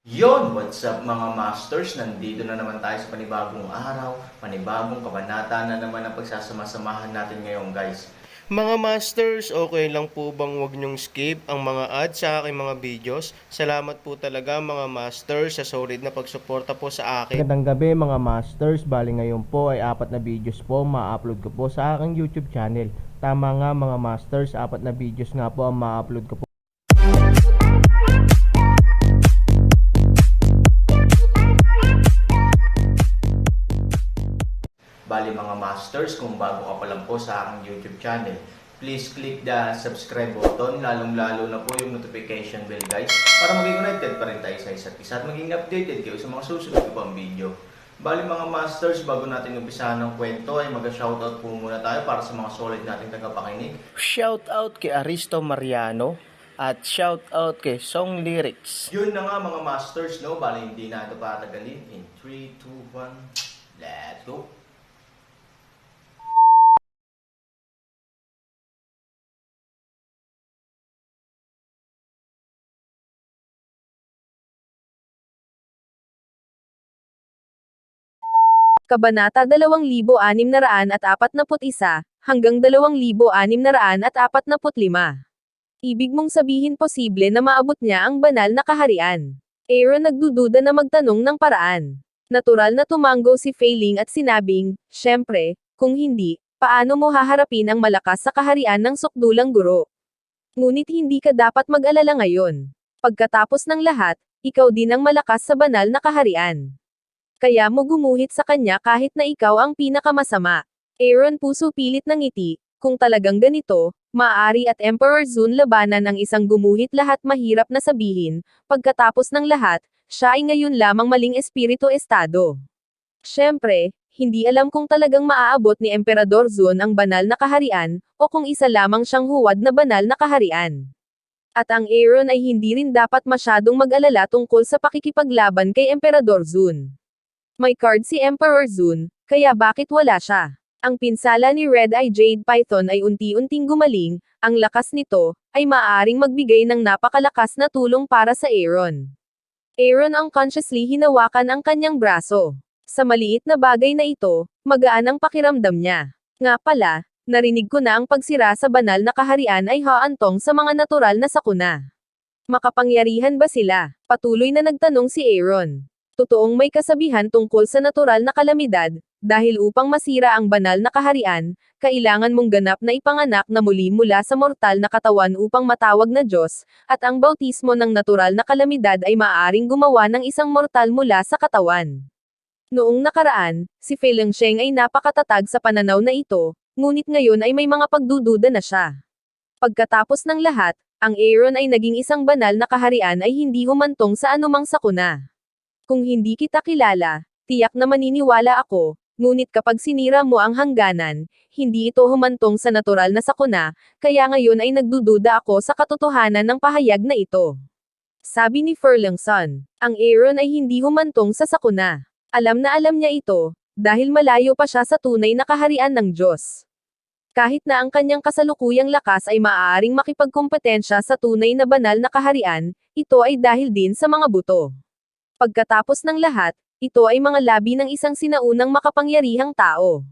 What's up mga masters? Nandito na naman tayo sa panibagong araw, panibagong kabanata na naman ang pagsasama-samahan natin ngayon guys. Mga masters, okay lang po bang wag nyong skip ang mga ads sa aking mga videos? Salamat po talaga mga masters sa solid na pagsuporta po sa akin. Magandang gabi mga masters, bali ngayon po ay 4 na videos po ma-upload ko po sa aking YouTube channel. Tama nga mga masters, 4 na videos nga po ang ma-upload ko po. Bali mga masters, kung bago ka pa lang po sa aking YouTube channel, please click the subscribe button, lalong-lalo na po yung notification bell guys, para maging connected pa rin tayo sa isa't isa at maging updated kayo sa mga susunod ko pang video. Bali mga masters, bago natin umpisahan ng kwento ay mag-shoutout po muna tayo para sa mga solid nating tagapakinig. Shoutout kay Aristo Mariano at shoutout kay Song Lyrics. Yun na nga mga masters, no? Bali hindi na ito patagalin. In 3, 2, 1, let's go! Kabanata 2641 hanggang 2645. Ibig mong sabihin posible na maabot niya ang banal na kaharian. Aaron nagdududa na magtanong ng paraan. Natural na tumanggo si Fei-Ling at sinabing, "Syempre, kung hindi, paano mo haharapin ang malakas sa kaharian ng sukdulang guro? Ngunit hindi ka dapat mag-alala ngayon. Pagkatapos ng lahat, ikaw din ang malakas sa banal na kaharian. Kaya mo gumuhit sa kanya kahit na ikaw ang pinakamasama." Aaron puso pilit ng ngiti, kung talagang ganito, maaari at Emperor Zun labanan ang isang gumuhit lahat mahirap na sabihin, pagkatapos ng lahat, siya ay ngayon lamang maling espiritu estado. Siyempre, hindi alam kung talagang maaabot ni Emperador Zun ang banal na kaharian, o kung isa lamang siyang huwad na banal na kaharian. At ang Aaron ay hindi rin dapat masyadong mag-alala tungkol sa pakikipaglaban kay Emperador Zun. May card si Emperor Zun, kaya bakit wala siya? Ang pinsala ni Red Eye Jade Python ay unti-unting gumaling, ang lakas nito, ay maaaring magbigay ng napakalakas na tulong para sa Aaron. Aaron unconsciously hinawakan ang kanyang braso. Sa maliit na bagay na ito, magaan ang pakiramdam niya. Nga pala, narinig ko na ang pagsira sa banal na kaharian ay haantong sa mga natural na sakuna. Makapangyarihan ba sila? Patuloy na nagtanong si Aaron. Totoong may kasabihan tungkol sa natural na kalamidad, dahil upang masira ang banal na kaharian, kailangan mong ganap na ipanganak na muli mula sa mortal na katawan upang matawag na Diyos, at ang bautismo ng natural na kalamidad ay maaaring gumawa ng isang mortal mula sa katawan. Noong nakaraan, si Fei-Ling Sheng ay napakatatag sa pananaw na ito, ngunit ngayon ay may mga pagdududa na siya. Pagkatapos ng lahat, ang Aaron ay naging isang banal na kaharian ay hindi humantong sa anumang sakuna. Kung hindi kita kilala, tiyak na maniniwala ako, ngunit kapag sinira mo ang hangganan, hindi ito humantong sa natural na sakuna, kaya ngayon ay nagdududa ako sa katotohanan ng pahayag na ito. Sabi ni Furlong Sun, ang Aaron ay hindi humantong sa sakuna. Alam na alam niya ito, dahil malayo pa siya sa tunay na kaharian ng Diyos. Kahit na ang kanyang kasalukuyang lakas ay maaaring makipagkompetensya sa tunay na banal na kaharian, ito ay dahil din sa mga buto. Pagkatapos ng lahat, ito ay mga labi ng isang sinaunang makapangyarihang tao.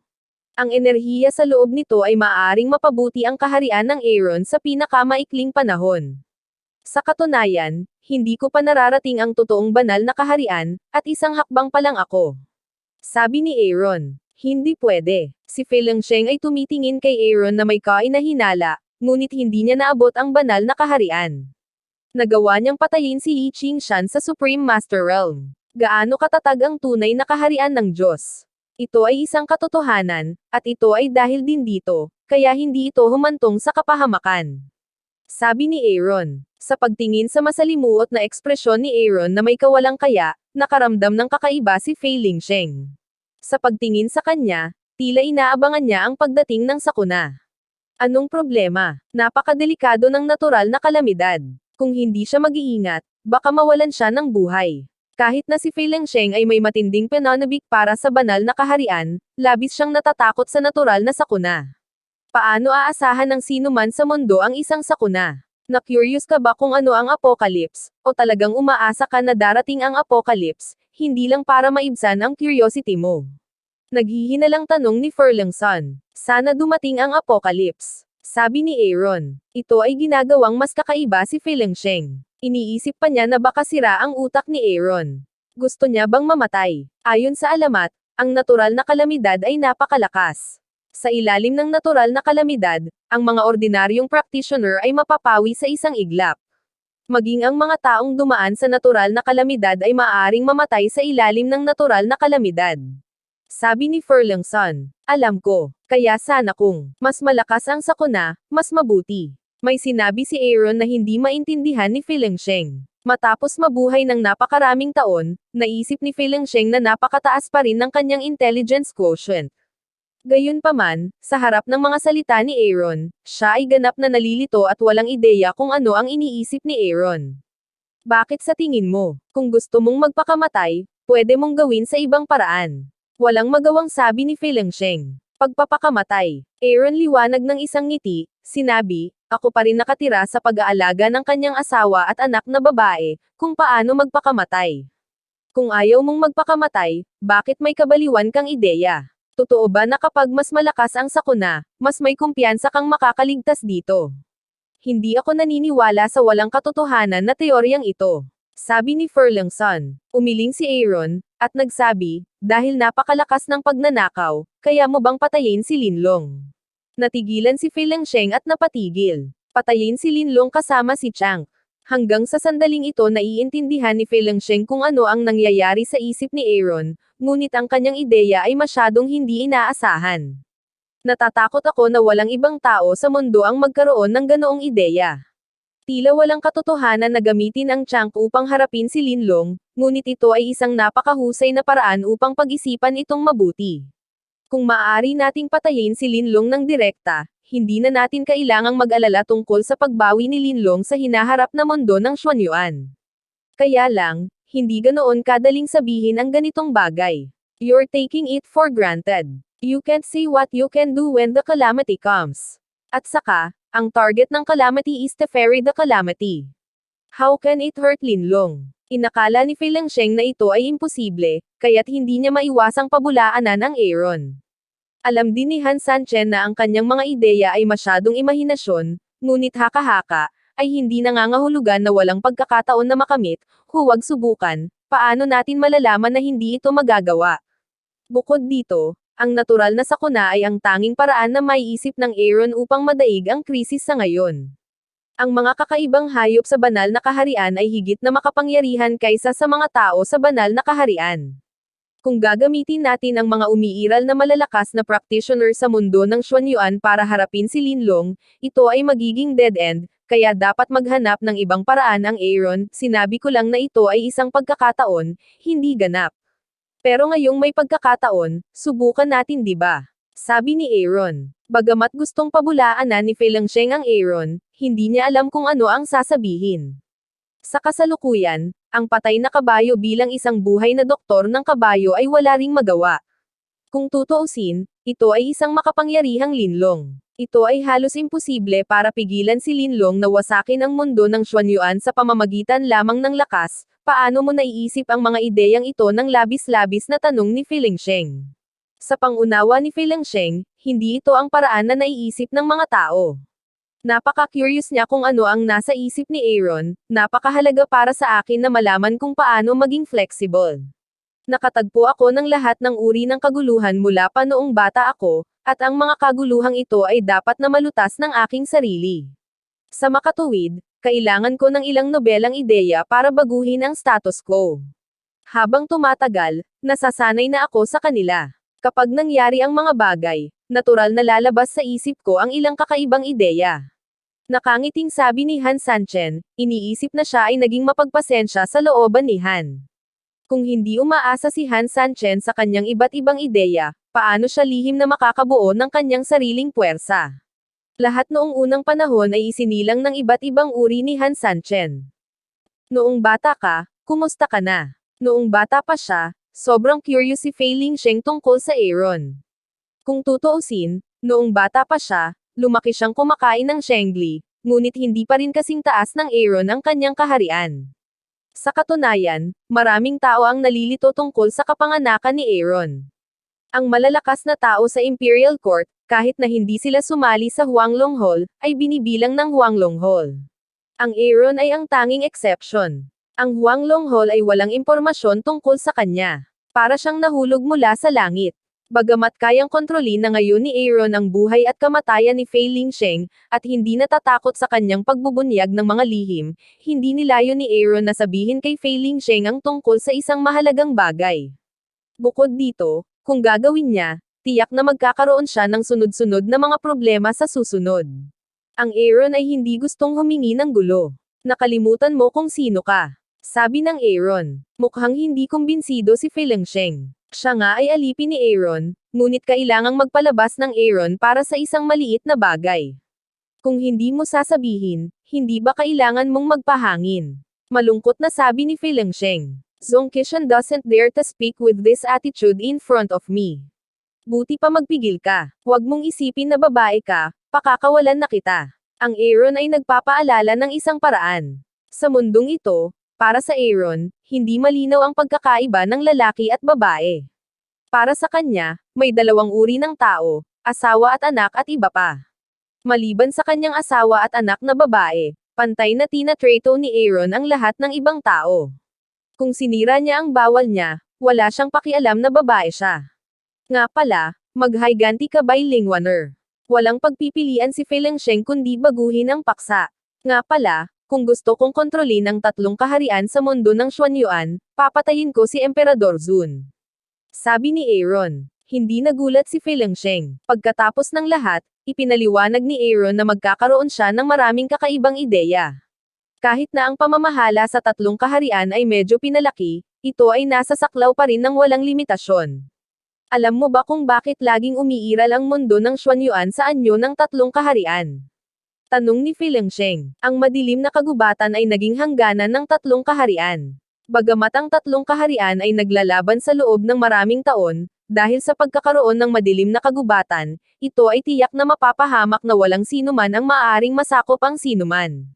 Ang enerhiya sa loob nito ay maaaring mapabuti ang kaharian ng Aaron sa pinakamaikling panahon. Sa katunayan, hindi ko pa nararating ang totoong banal na kaharian, at isang hakbang pa lang ako. Sabi ni Aaron, hindi pwede. Si Fei-Ling Sheng ay tumitingin kay Aaron na may kainahinala, ngunit hindi niya naabot ang banal na kaharian. Nagawa niyang patayin si Yi Qingshan sa Supreme Master Realm. Gaano katatag ang tunay na kaharian ng Diyos? Ito ay isang katotohanan, at ito ay dahil din dito, kaya hindi ito humantong sa kapahamakan. Sabi ni Aaron. Sa pagtingin sa masalimuot na ekspresyon ni Aaron na may kawalang kaya, nakaramdam ng kakaiba si Fei-Ling Sheng. Sa pagtingin sa kanya, tila inaabangan niya ang pagdating ng sakuna. Anong problema? Napakadelikado ng natural na kalamidad. Kung hindi siya mag-iingat, baka mawalan siya ng buhay. Kahit na si Fei-Ling Sheng ay may matinding pananabik para sa banal na kaharian, labis siyang natatakot sa natural na sakuna. Paano aasahan ng sino man sa mundo ang isang sakuna? Na-curious ka ba kung ano ang apocalypse, o talagang umaasa ka na darating ang apocalypse, hindi lang para maibsan ang curiosity mo? Naghihinalang tanong ni Furlongson. Sana dumating ang apocalypse. Sabi ni Aaron. Ito ay ginagawang mas kakaiba si Feilongsheng. Iniisip pa niya na baka sira ang utak ni Aaron. Gusto niya bang mamatay? Ayon sa alamat, ang natural na kalamidad ay napakalakas. Sa ilalim ng natural na kalamidad, ang mga ordinaryong practitioner ay mapapawi sa isang iglap. Maging ang mga taong dumaan sa natural na kalamidad ay maaaring mamatay sa ilalim ng natural na kalamidad. Sabi ni Furlongson. Alam ko, kaya sana kung mas malakas ang sakuna, mas mabuti. May sinabi si Aaron na hindi maintindihan ni Feilongsheng. Matapos mabuhay ng napakaraming taon, naisip ni Feilongsheng na napakataas pa rin ng kanyang intelligence quotient. Gayunpaman, sa harap ng mga salita ni Aaron, siya ay ganap na nalilito at walang ideya kung ano ang iniisip ni Aaron. Bakit sa tingin mo, kung gusto mong magpakamatay, pwede mong gawin sa ibang paraan? Walang magawang sabi ni Feilongsheng. Pagpapakamatay. Aaron liwanag ng isang ngiti, sinabi, ako pa rin nakatira sa pag-aalaga ng kanyang asawa at anak na babae, kung paano magpakamatay. Kung ayaw mong magpakamatay, bakit may kabaliwan kang ideya? Totoo ba na kapag mas malakas ang sakuna, mas may kumpiyansa kang makakaligtas dito? Hindi ako naniniwala sa walang katotohanan na teoryang ito. Sabi ni Furlongson. Umiling si Aaron, at nagsabi, dahil napakalakas ng pagnanakaw, kaya mo bang patayin si Linlong? Natigilan si Feilongsheng at napatigil. Patayin si Linlong kasama si Chang. Hanggang sa sandaling ito naiintindihan ni Feilongsheng kung ano ang nangyayari sa isip ni Aaron, ngunit ang kanyang ideya ay masyadong hindi inaasahan. Natatakot ako na walang ibang tao sa mundo ang magkaroon ng ganoong ideya. Tila walang katotohanan na gamitin ang Chang upang harapin si Linlong, ngunit ito ay isang napakahusay na paraan upang pag-isipan itong mabuti. Kung maaari nating patayin si Linlong ng direkta, hindi na natin kailangang mag-alala tungkol sa pagbawi ni Linlong sa hinaharap na mundo ng Xuanyuan. Kaya lang, hindi ganoon kadaling sabihin ang ganitong bagay. You're taking it for granted. You can't see what you can do when the calamity comes. At saka, ang target ng calamity is to ferry the calamity. How can it hurt Linlong? Inakala ni Feilongsheng na ito ay imposible, kaya't hindi niya maiwasang pabulaanan ang Aaron. Alam din ni Han Sanchen na ang kanyang mga ideya ay masyadong imahinasyon, ngunit haka-haka, ay hindi nangangahulugan na walang pagkakataon na makamit, huwag subukan, paano natin malalaman na hindi ito magagawa? Bukod dito, ang natural na sakuna ay ang tanging paraan na maiisip ng Aaron upang madaig ang krisis sa ngayon. Ang mga kakaibang hayop sa banal na kaharian ay higit na makapangyarihan kaysa sa mga tao sa banal na kaharian. Kung gagamitin natin ang mga umiiral na malalakas na practitioner sa mundo ng Xuanyuan para harapin si Linlong, ito ay magiging dead end, kaya dapat maghanap ng ibang paraan ang Aaron, sinabi ko lang na ito ay isang pagkakataon, hindi ganap. Pero ngayong may pagkakataon, subukan natin diba? Sabi ni Aaron. Bagamat gustong pabulaanan ni Feilongsheng ang Aaron, hindi niya alam kung ano ang sasabihin. Sa kasalukuyan, ang patay na kabayo bilang isang buhay na doktor ng kabayo ay wala ring magawa. Kung tutuusin, ito ay isang makapangyarihang Linlong. Ito ay halos imposible para pigilan si Linlong na wasakin ang mundo ng Xuanyuan sa pamamagitan lamang ng lakas. Paano mo naiisip ang mga ideyang ito ng labis-labis na tanong ni Feilongsheng? Sa pangunawa ni Feilongsheng, hindi ito ang paraan na naiisip ng mga tao. Napaka-curious niya kung ano ang nasa isip ni Aaron, napakahalaga para sa akin na malaman kung paano maging flexible. Nakatagpo ako ng lahat ng uri ng kaguluhan mula pa noong bata ako, at ang mga kaguluhang ito ay dapat na malutas ng aking sarili. Sa makatuwid, kailangan ko ng ilang nobelang ideya para baguhin ang status quo. Habang tumatagal, nasasanay na ako sa kanila. Kapag nangyari ang mga bagay, natural na lalabas sa isip ko ang ilang kakaibang ideya. Nakangiting sabi ni Han Sanchen, iniisip na siya ay naging mapagpasensya sa looban ni Han. Kung hindi umaasa si Han Sanchen sa kanyang iba't ibang ideya, paano siya lihim na makakabuo ng kanyang sariling puwersa? Lahat noong unang panahon ay isinilang ng iba't ibang uri ni Han Sanchen. Noong bata ka, kumusta ka na? Noong bata pa siya, sobrang curious si Feilongsheng tungkol sa Aaron. Kung tutuusin, noong bata pa siya, lumaki siyang kumakain ng shengli, ngunit hindi pa rin kasing taas ng Aaron ang kanyang kaharian. Sa katunayan, maraming tao ang nalilito tungkol sa kapanganakan ni Aaron. Ang malalakas na tao sa Imperial Court, kahit na hindi sila sumali sa Huanglong Hall, ay binibilang ng Huanglong Hall. Ang Aaron ay ang tanging exception. Ang Huanglong Hall ay walang impormasyon tungkol sa kanya. Para siyang nahulog mula sa langit. Bagamat kayang kontrolin na ngayon ni Aaron ang buhay at kamatayan ni Fei Lingsheng, at hindi natatakot sa kanyang pagbubunyag ng mga lihim, hindi nilayon ni Aaron na sabihin kay Fei Lingsheng ang tungkol sa isang mahalagang bagay. Bukod dito, kung gagawin niya, tiyak na magkakaroon siya ng sunod-sunod na mga problema sa susunod. Ang Aaron ay hindi gustong humingi ng gulo. Nakalimutan mo kung sino ka. Sabi ng Aaron. Mukhang hindi kumbinsido si Fei Lingsheng. Siya nga ay alipin ni Aaron, ngunit kailangang magpalabas ng Aaron para sa isang maliit na bagay. Kung hindi mo sasabihin, hindi ba kailangan mong magpahangin? Malungkot na sabi ni Fei Lingsheng. Zhong Qishan doesn't dare to speak with this attitude in front of me. Buti pa magpigil ka. Huwag mong isipin na babae ka, pakakawalan na kita. Ang Aaron ay nagpapaalala ng isang paraan. Sa mundong ito, para sa Aaron, hindi malinaw ang pagkakaiba ng lalaki at babae. Para sa kanya, may dalawang uri ng tao, asawa at anak at iba pa. Maliban sa kanyang asawa at anak na babae, pantay na tinatrato ni Aaron ang lahat ng ibang tao. Kung sinira niya ang bawal niya, wala siyang pakialam na babae siya. Nga pala, mag-higanti ka by Lingwaner. Walang pagpipilian si Fei Lingsheng kundi baguhin ang paksa. Nga pala, kung gusto kong kontrolin ang tatlong kaharian sa mundo ng Xuanyuan, papatayin ko si Emperador Zun. Sabi ni Aaron. Hindi nagulat si Fei Lingsheng. Pagkatapos ng lahat, ipinaliwanag ni Aaron na magkakaroon siya ng maraming kakaibang ideya. Kahit na ang pamamahala sa tatlong kaharian ay medyo pinalaki, ito ay nasa saklaw pa rin ng walang limitasyon. Alam mo ba kung bakit laging umiiral ang mundo ng Xuanyuan sa anyo ng tatlong kaharian? Tanong ni Fei Lingsheng. Ang madilim na kagubatan ay naging hangganan ng tatlong kaharian. Bagamat ang tatlong kaharian ay naglalaban sa loob ng maraming taon, dahil sa pagkakaroon ng madilim na kagubatan, ito ay tiyak na mapapahamak na walang sinuman ang maaaring masakop ang sinuman.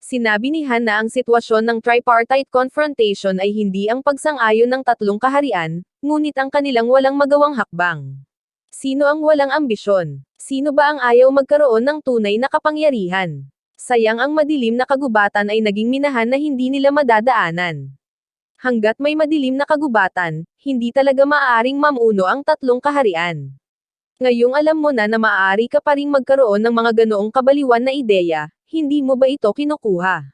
Sinabi ni Han na ang sitwasyon ng tripartite confrontation ay hindi ang pagsang-ayon ng tatlong kaharian, ngunit ang kanilang walang magawang hakbang. Sino ang walang ambisyon? Sino ba ang ayaw magkaroon ng tunay na kapangyarihan? Sayang ang madilim na kagubatan ay naging minahan na hindi nila madadaanan. Hanggat may madilim na kagubatan, hindi talaga maaaring mamuno ang tatlong kaharian. Ngayong alam mo na maaari ka pa ring magkaroon ng mga ganoong kabaliwan na ideya, hindi mo ba ito kinukuha?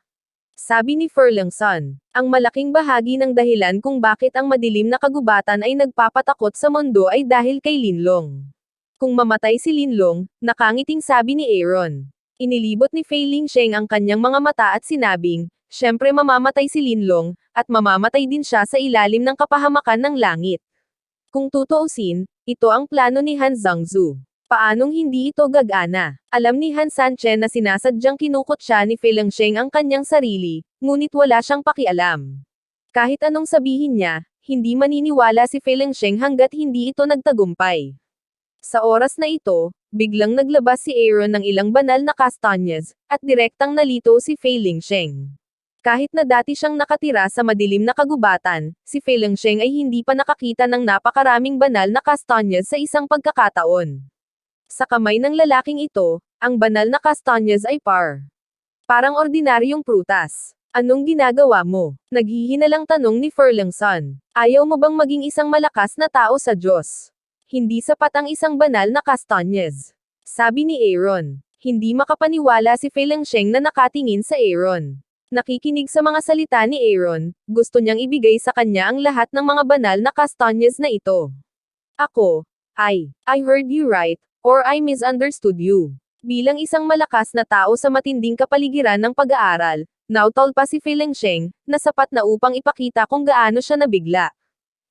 Sabi ni Furlingson. Ang malaking bahagi ng dahilan kung bakit ang madilim na kagubatan ay nagpapatakot sa mundo ay dahil kay Linlong. Kung mamatay si Linlong, nakangiting sabi ni Aaron. Inilibot ni Fei Lingsheng ang kanyang mga mata at sinabing, syempre mamamatay si Linlong, at mamamatay din siya sa ilalim ng kapahamakan ng langit. Kung tutuusin, ito ang plano ni Han Zhangzu. Paanong hindi ito gagana? Alam ni Han Sanchen na sinasadyang kinukot siya ni Fei Lingsheng ang kanyang sarili, ngunit wala siyang pakialam. Kahit anong sabihin niya, hindi maniniwala si Fei Lingsheng hanggat hindi ito nagtagumpay. Sa oras na ito, biglang naglabas si Aaron ng ilang banal na kastanyas, at direktang nalito si Fei Lingsheng. Kahit na dati siyang nakatira sa madilim na kagubatan, si Fei Lingsheng ay hindi pa nakakita ng napakaraming banal na kastanyas sa isang pagkakataon. Sa kamay ng lalaking ito, ang banal na kastanyas ay parang ordinaryong prutas. Anong ginagawa mo? Naghihinalang tanong ni Furlingson. Ayaw mo bang maging isang malakas na tao sa Diyos? Hindi sapat ang isang banal na kastanyas. Sabi ni Aaron. Hindi makapaniwala si Fei Lingsheng na nakatingin sa Aaron. Nakikinig sa mga salita ni Aaron, gusto niyang ibigay sa kanya ang lahat ng mga banal na kastanyas na ito. I heard you right, or I misunderstood you. Bilang isang malakas na tao sa matinding kapaligiran ng pag-aaral, nautol pa si Fei Lingsheng, na sapat na upang ipakita kung gaano siya nabigla.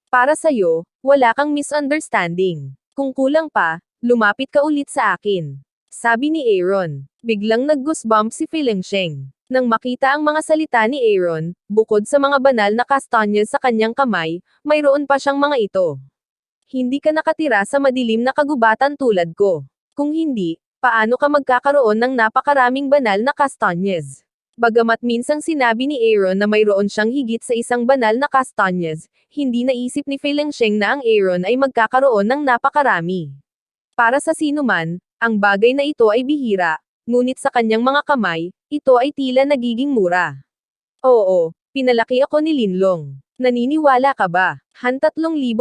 Para sa'yo, wala kang misunderstanding. Kung kulang pa, lumapit ka ulit sa akin. Sabi ni Aaron. Biglang nag-goosebump si Fei Lingsheng. Nang makita ang mga salita ni Aaron, bukod sa mga banal na kastanyas sa kanyang kamay, mayroon pa siyang mga ito. Hindi ka nakatira sa madilim na kagubatan tulad ko. Kung hindi, Paano ka magkakaroon ng napakaraming banal na kastanyes? Bagamat minsang sinabi ni Aaron na mayroon siyang higit sa isang banal na kastanyes, hindi naisip ni Fei Lengsheng na ang Aaron ay magkakaroon ng napakarami. Para sa sinuman, ang bagay na ito ay bihira, ngunit sa kanyang mga kamay, ito ay tila nagiging mura. Oo, pinalaki ako ni Linlong. Naniniwala ka ba? 3,000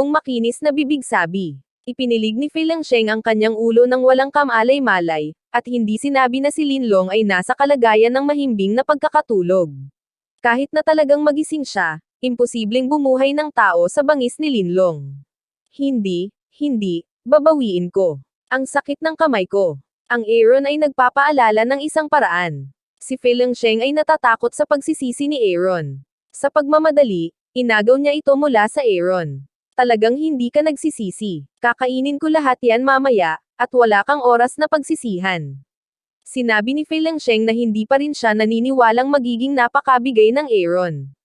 makinis na bibig sabi. Ipinilig ni Fei Lengsheng ang kanyang ulo ng walang kamalay-malay, at hindi sinabi na si Linlong ay nasa kalagayan ng mahimbing na pagkakatulog. Kahit na talagang magising siya, imposibleng bumuhay ng tao sa bangis ni Linlong. Hindi, babawiin ko. Ang sakit ng kamay ko. Ang Aaron ay nagpapaalala ng isang paraan. Si Fei Lengsheng ay natatakot sa pagsisisi ni Aaron. Sa pagmamadali, inagaw niya ito mula sa Aaron. Talagang hindi ka nagsisisi. Kakainin ko lahat yan mamaya, at wala kang oras na pagsisihan. Sinabi ni Fei Lengsheng na hindi pa rin siya naniniwalang magiging napakabigay ng Aaron.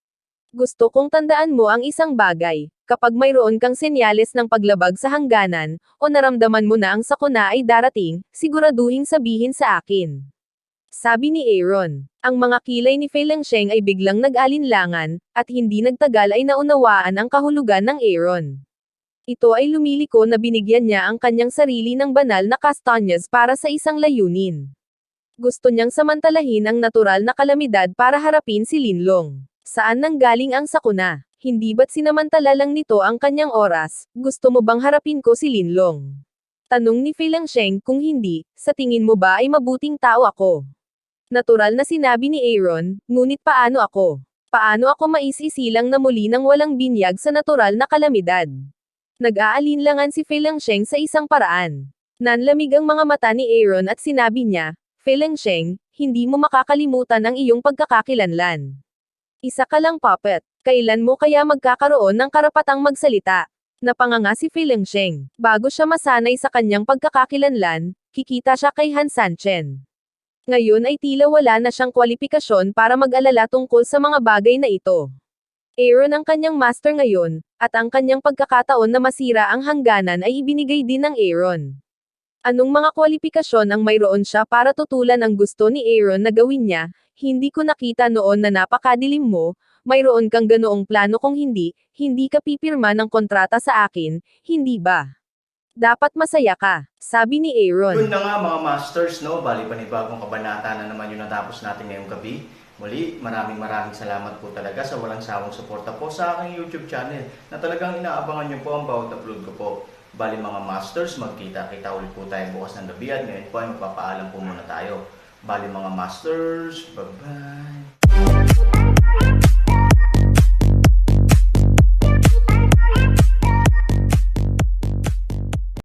Gusto kong tandaan mo ang isang bagay, kapag mayroon kang senyales ng paglabag sa hangganan, o naramdaman mo na ang sakuna ay darating, siguraduhing sabihin sa akin. Sabi ni Aaron. Ang mga kilay ni Fei Lengsheng ay biglang nag-alinlangan, at hindi nagtagal ay naunawaan ang kahulugan ng Aaron. Ito ay lumiliko na binigyan niya ang kanyang sarili ng banal na kastanyes para sa isang layunin. Gusto niyang samantalahin ang natural na kalamidad para harapin si Linlong. Saan nanggaling ang sakuna? Hindi ba't sinamantala lang nito ang kanyang oras? Gusto mo bang harapin ko si Linlong? Tanong ni Fei Lengsheng. Kung hindi, sa tingin mo ba ay mabuting tao ako? Natural na sinabi ni Aaron, ngunit paano ako? Paano ako maisisilang na muli ng walang binyag sa natural na kalamidad? Nag-aalinlangan si Fei Lengsheng sa isang paraan. Nanlamig ang mga mata ni Aaron at sinabi niya, Fei Lengsheng, hindi mo makakalimutan ang iyong pagkakakilanlan. Isa ka lang puppet. Kailan mo kaya magkakaroon ng karapatang magsalita? Napanganga si Fei Lengsheng. Bago siya masanay sa kanyang pagkakakilanlan, kikita siya kay Han Sanchen. Ngayon ay tila wala na siyang kwalipikasyon para mag-alala tungkol sa mga bagay na ito. Aaron ang kanyang master ngayon, at ang kanyang pagkakataon na masira ang hangganan ay ibinigay din ng Aaron. Anong mga kwalipikasyon ang mayroon siya para tutulan ang gusto ni Aaron na gawin niya? Hindi ko nakita noon na napakadilim mo, mayroon kang ganoong plano kung hindi ka pipirma ng kontrata sa akin, hindi ba? Dapat masaya ka, sabi ni Aaron. Yun na nga mga masters, no? Bali panibagong kabanata na naman yung natapos natin ngayong gabi. Muli, maraming salamat po talaga sa walang sawang suporta po sa aking YouTube channel na talagang inaabangan nyo po ang bawat upload ko po. Bali mga masters, magkita-kita ulit po tayo bukas ng gabi at ngayon po ay magpapaalam po muna tayo. Bali mga masters, bye-bye!